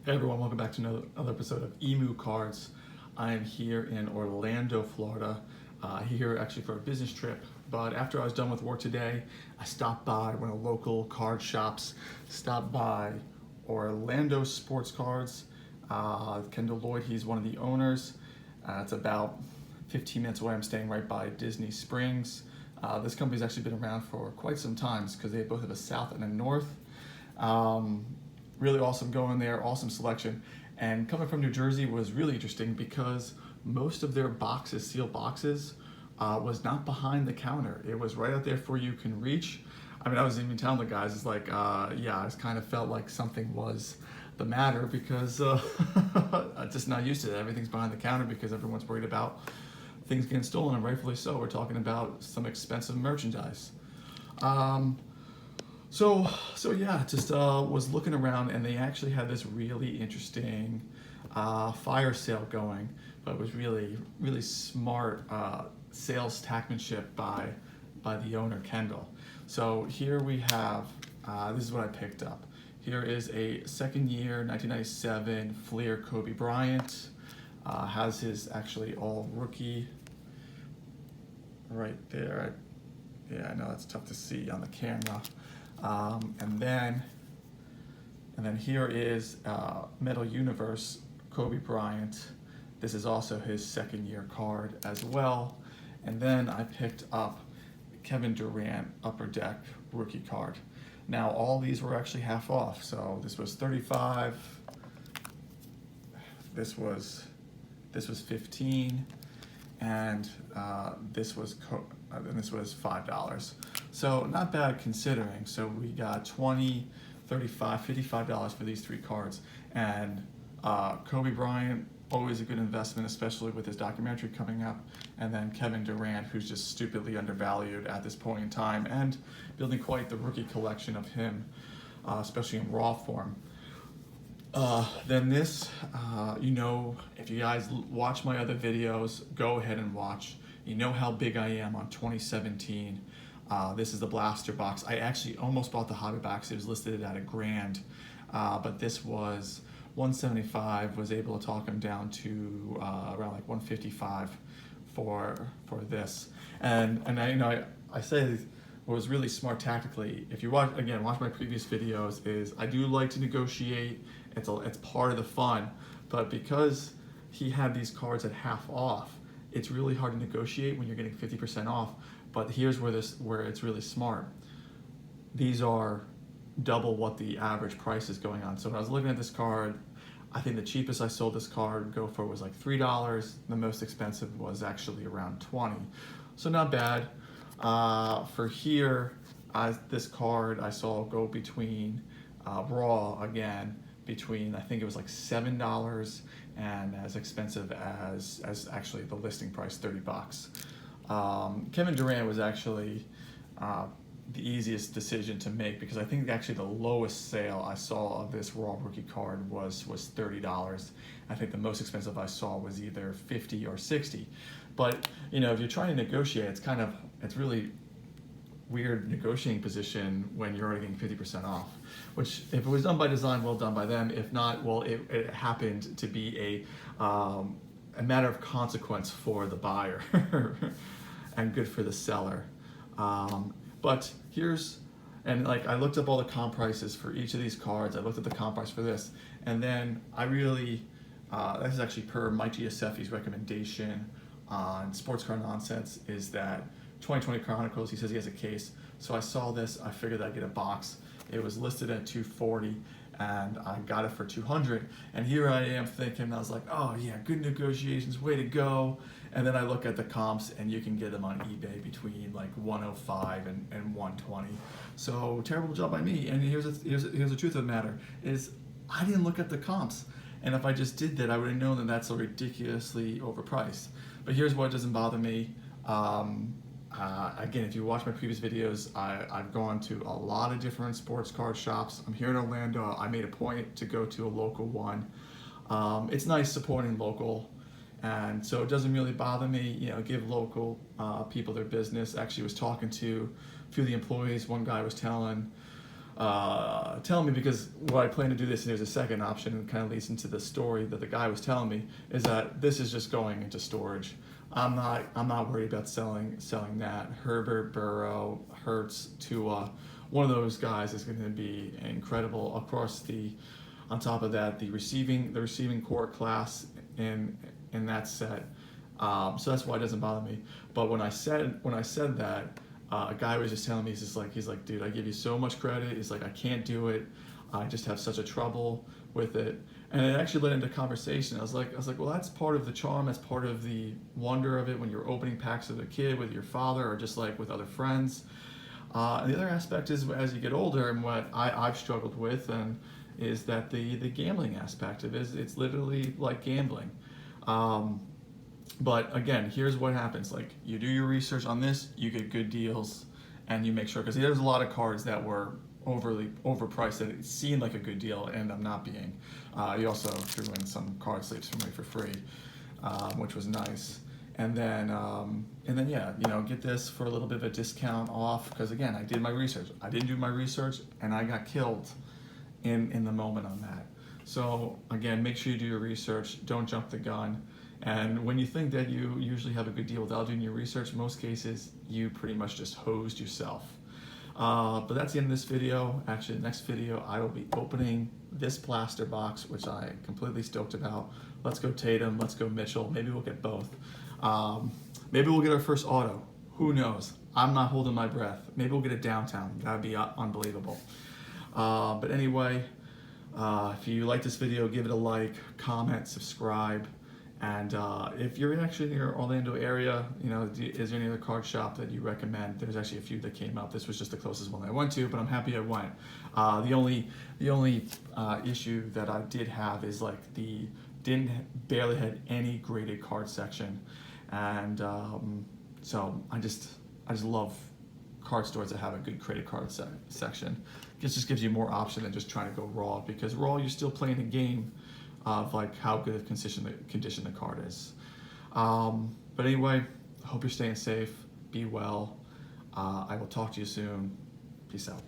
Hey everyone, welcome back to another episode of EMU CARDS. I am here in Orlando, Florida, here actually for a business trip. But after I was done with work today, I stopped by one of the local card shops, stopped by Orlando Sportscards. Kendall Lloyd, he's one of the owners. It's about 15 minutes away. I'm staying right by Disney Springs. This company's actually been around for quite some time because they both have a south and a north. Really awesome going there, awesome selection. And coming from New Jersey was really interesting because most of their boxes, sealed boxes, was not behind the counter. It was right out there for you can reach. I mean, I was even telling the guys, it's like, yeah, I just kind of felt like something was the matter because I'm just not used to it. Everything's behind the counter because everyone's worried about things getting stolen, and rightfully so. We're talking about some expensive merchandise. So yeah, just was looking around, and they actually had this really interesting fire sale going, but it was really smart sales tactmanship by the owner Kendall. So here we have this is what I picked up. Here is a second year 1997 Fleer Kobe Bryant. Has his actually all rookie right there. Yeah, I know that's tough to see on the camera. And then here is Metal Universe Kobe Bryant. This is also his second year card as well. And then I picked up Kevin Durant Upper Deck rookie card. Now all these were actually half off. So this was 35. This was 15, and this was $5. So not bad considering. So we got $20, $35, $55 for these three cards. And Kobe Bryant, always a good investment, especially with his documentary coming up. And then Kevin Durant, who's just stupidly undervalued at this point in time, and building quite the rookie collection of him, especially in raw form. Then this, if you guys watch my other videos, go ahead and watch. You know how big I am on 2017. This is the blaster box. I actually almost bought the hobby box. It was listed at $1,000, but this was $175. Was able to talk him down to around like $155 for this. And I say what was really smart tactically. If you watch my previous videos, is I do like to negotiate. It's part of the fun, but because he had these cards at half off, it's really hard to negotiate when you're getting 50% off. But here's where it's really smart. These are double what the average price is going on. So when I was looking at this card, I think the cheapest I sold this card go for was like $3. The most expensive was actually around $20. So not bad. For here, this card I saw go between raw again, between I think it was like $7 and as expensive as actually the listing price, $30. Kevin Durant was actually the easiest decision to make because I think actually the lowest sale I saw of this raw rookie card was $30. I think the most expensive I saw was either $50 or $60. But if you're trying to negotiate, it's really weird negotiating position when you're already getting 50% off, which if it was done by design, well done by them. If not, well, it happened to be a matter of consequence for the buyer and good for the seller. But I looked up all the comp prices for each of these cards. I looked at the comp price for this, and then I really, this is actually per Mike Giuseppe's recommendation on Sports Card Nonsense, is that 2020 Chronicles, he says he has a case. So I saw this, I figured I'd get a box. It was listed at $240, and I got it for $200. And here I am thinking, I was like, oh yeah, good negotiations, way to go. And then I look at the comps, and you can get them on eBay between like $105 and $120. So terrible job by me. And here's the truth of the matter, is I didn't look at the comps. And if I just did that, I would have known that that's so ridiculously overpriced. But here's what doesn't bother me. Again, if you watch my previous videos, I've gone to a lot of different sports card shops. I'm here in Orlando. I made a point to go to a local one. It's nice supporting local, and so it doesn't really bother me. Give local people their business. Actually, was talking to a few of the employees. One guy was telling telling me, because what I plan to do this, and there's a second option, and kind of leads into the story that the guy was telling me, is that this is just going into storage. I'm not worried about selling that. Herbert, Burrow, Hurts, Tua, one of those guys is going to be incredible. Of course, on top of that, the receiving core class in that set. So that's why it doesn't bother me. But when I said that, a guy was just telling me, he's like, dude, I give you so much credit. He's like, I can't do it. I just have such a trouble with it. And it actually led into conversation. I was like, well, that's part of the charm. That's part of the wonder of it when you're opening packs with a kid, with your father, or just like with other friends. And the other aspect is, as you get older, and what I've struggled with, and is that the gambling aspect of it is, it's literally like gambling. But again, here's what happens. Like, you do your research on this, you get good deals, and you make sure, because there's a lot of cards that were overpriced that it seemed like a good deal and ended up not being. You also threw in some card sleeves for me for free, which was nice. And then yeah, get this for a little bit of a discount off, because again, I did my research. I didn't do my research, and I got killed in the moment on that. So again, make sure you do your research. Don't jump the gun. And when you think that you usually have a good deal without doing your research, most cases you pretty much just hosed yourself. But that's the end of this video. Actually, the next video I will be opening this blaster box, which I'm completely stoked about. Let's go Tatum, let's go Mitchell. Maybe we'll get both. Maybe we'll get our first auto. Who knows? I'm not holding my breath. Maybe we'll get a downtown. That'd be unbelievable. But anyway, if you like this video, give it a like, comment, subscribe. And if you're actually in your Orlando area, is there any other card shop that you recommend? There's actually a few that came up. This was just the closest one I went to, but I'm happy I went. The only issue that I did have is like barely had any graded card section, and so I just love card stores that have a good graded card section. It just gives you more option than just trying to go raw, because raw you're still playing a game of like how good of condition the card is. But anyway, I hope you're staying safe. Be well. I will talk to you soon. Peace out.